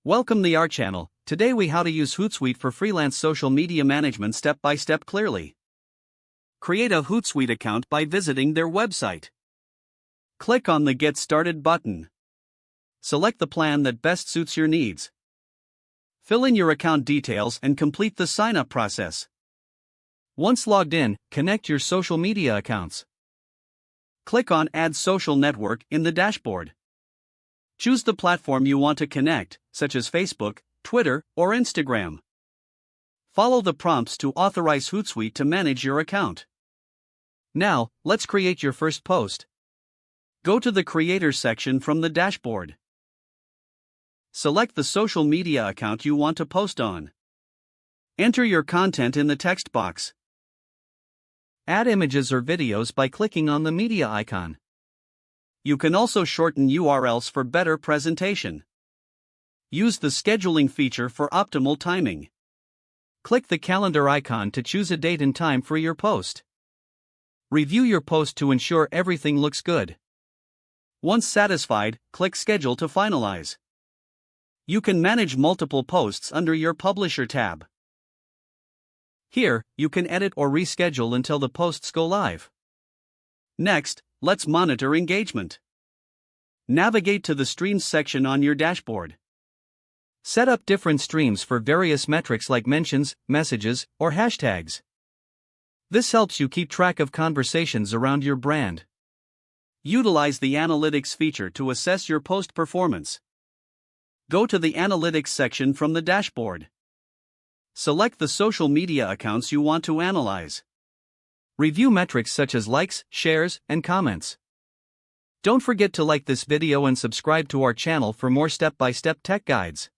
Welcome to our channel. Today we how to use Hootsuite for freelance social media management step by step clearly. Create a Hootsuite account by visiting their website. Click on the Get Started button. Select the plan that best suits your needs. Fill in your account details and complete the sign-up process. Once logged in, connect your social media accounts. Click on Add Social Network in the dashboard. Choose the platform you want to connect, such as Facebook, Twitter, or Instagram. Follow the prompts to authorize Hootsuite to manage your account. Now, let's create your first post. Go to the Creators section from the dashboard. Select the social media account you want to post on. Enter your content in the text box. Add images or videos by clicking on the media icon. You can also shorten URLs for better presentation. Use the scheduling feature for optimal timing. Click the calendar icon to choose a date and time for your post. Review your post to ensure everything looks good. Once satisfied, click Schedule to finalize. You can manage multiple posts under your Publisher tab. Here, you can edit or reschedule until the posts go live. Next, let's monitor engagement. Navigate to the Streams section on your dashboard. Set up different streams for various metrics like mentions, messages, or hashtags. This helps you keep track of conversations around your brand. Utilize the Analytics feature to assess your post performance. Go to the Analytics section from the dashboard. Select the social media accounts you want to analyze. Review metrics such as likes, shares, and comments. Don't forget to like this video and subscribe to our channel for more step-by-step tech guides.